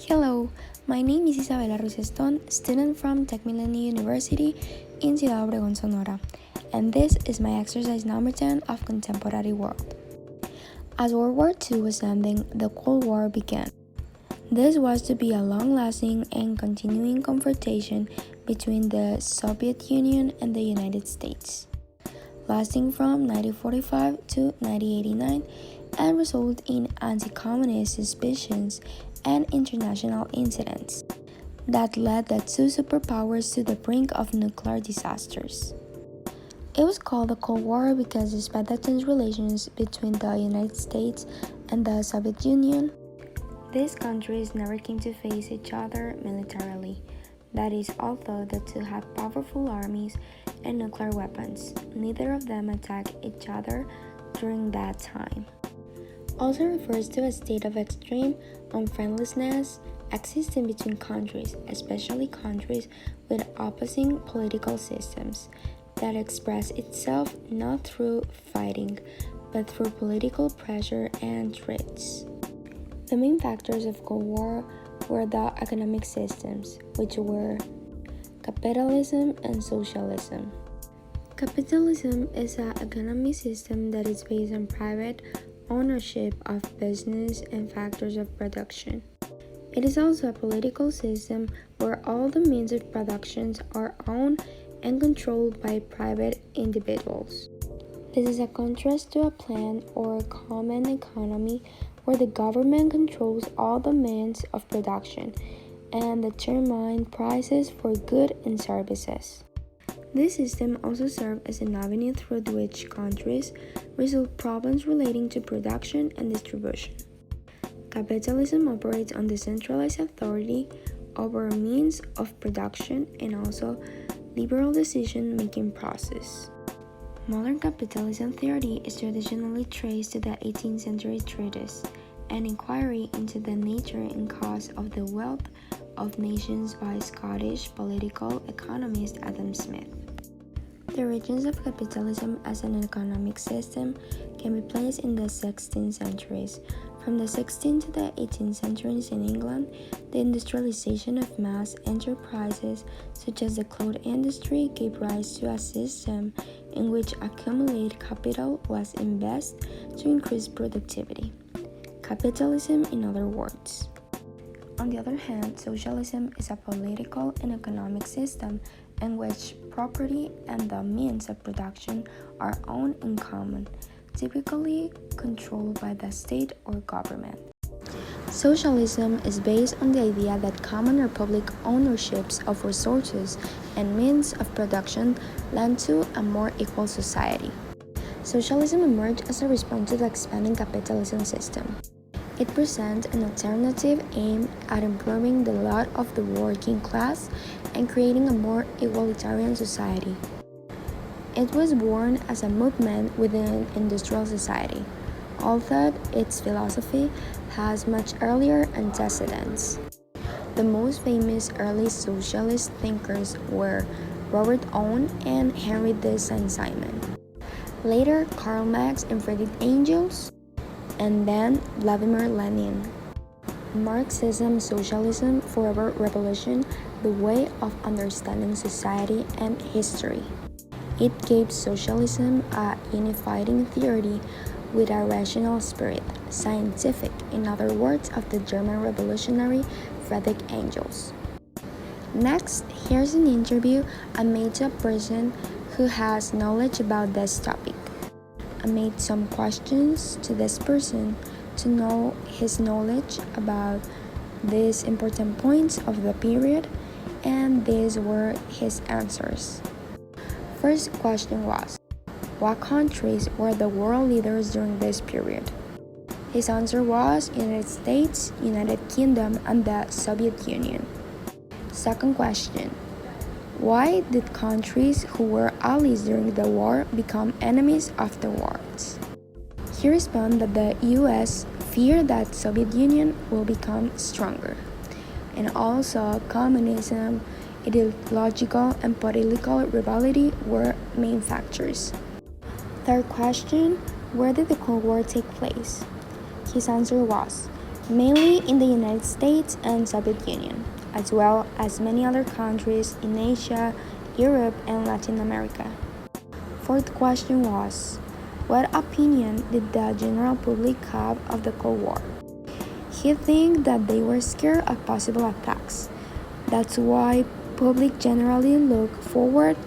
Hello, my name is Isabela Ruseston, student from Tech Millennium University in Ciudad Obregón, Sonora, and this is my exercise number 10 of Contemporary World. As World War II was ending, the Cold War began. This was to be a long-lasting and continuing confrontation between the Soviet Union and the United States, lasting from 1945 to 1989 and result in anti-communist suspicions and international incidents that led the two superpowers to the brink of nuclear disasters. It was called the Cold War because despite the tense relations between the United States and the Soviet Union, these countries never came to face each other militarily. That is, although the two had powerful armies and nuclear weapons, neither of them attacked each other during that time. Also refers to a state of extreme unfriendliness existing between countries, especially countries with opposing political systems, that express itself not through fighting, but through political pressure and threats. The main factors of Cold War were the economic systems, which were capitalism and socialism. Capitalism is an economic system that is based on private ownership of business and factors of production. It is also a political system where all the means of production are owned and controlled by private individuals. This is a contrast to a planned or common economy where the government controls all the means of production and determines prices for goods and services. This system also served as an avenue through which countries resolve problems relating to production and distribution. Capitalism operates on decentralized authority over means of production and also liberal decision-making process. Modern capitalism theory is traditionally traced to the 18th century treatise, an inquiry into the nature and cause of the wealth of nations by Scottish political economist Adam Smith. The origins of capitalism as an economic system can be placed in the 16th centuries. From the 16th to the 18th centuries in England, the industrialization of mass enterprises such as the cloth industry gave rise to a system in which accumulated capital was invested to increase productivity. Capitalism, in other words. On the other hand, socialism is a political and economic system in which property and the means of production are owned in common, typically controlled by the state or government. Socialism is based on the idea that common or public ownerships of resources and means of production lend to a more equal society. Socialism emerged as a response to the expanding capitalism system. It presents an alternative aimed at improving the lot of the working class and creating a more egalitarian society. It was born as a movement within industrial society, although its philosophy has much earlier antecedents. The most famous early socialist thinkers were Robert Owen and Henry de Saint-Simon. Later, Karl Marx and Friedrich Engels, and then Vladimir Lenin. Marxism, socialism forever revolutionized the way of understanding society and history. It gave socialism a unifying theory with a rational spirit, scientific, in other words, of the German revolutionary Friedrich Engels. Next, here's an interview I made to a person who has knowledge about this topic. I made some questions to this person to know his knowledge about these important points of the period, and these were his answers. First question was, what countries were the world leaders during this period? His answer was United States, United Kingdom, and the Soviet Union. Second question, why did countries who were allies during the war become enemies afterwards? He responded that the US feared that Soviet Union will become stronger, and also communism, ideological and political rivalry were main factors. Third question, where did the Cold War take place? His answer was mainly in the United States and Soviet Union, as well as many other countries in Asia, Europe, and Latin America. Fourth question was, what opinion did the general public have of the Cold War? He think that they were scared of possible attacks. That's why public generally look forward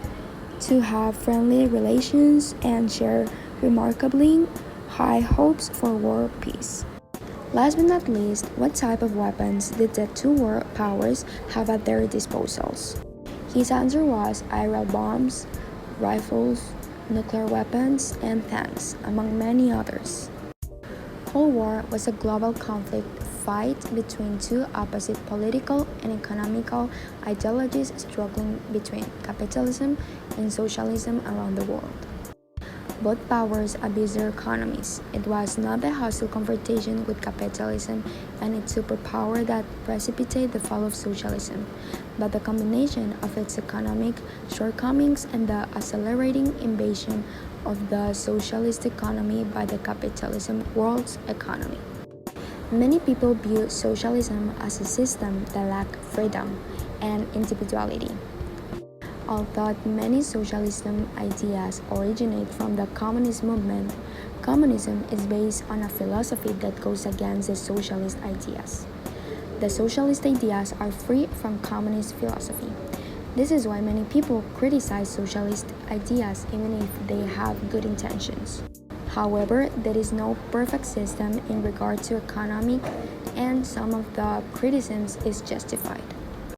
to have friendly relations and share remarkably high hopes for world peace. Last but not least, what type of weapons did the two world powers have at their disposals? His answer was aerial bombs, rifles, nuclear weapons, and tanks, among many others. Cold War was a global conflict fight between two opposite political and economical ideologies struggling between capitalism and socialism around the world. Both powers abused their economies. It was not the hostile confrontation with capitalism and its superpower that precipitated the fall of socialism, but the combination of its economic shortcomings and the accelerating invasion of the socialist economy by the capitalism world's economy. Many people view socialism as a system that lacked freedom and individuality. Although many socialism ideas originate from the communist movement, communism is based on a philosophy that goes against the socialist ideas. The socialist ideas are free from communist philosophy. This is why many people criticize socialist ideas even if they have good intentions. However, there is no perfect system in regard to economic, and some of the criticisms is justified.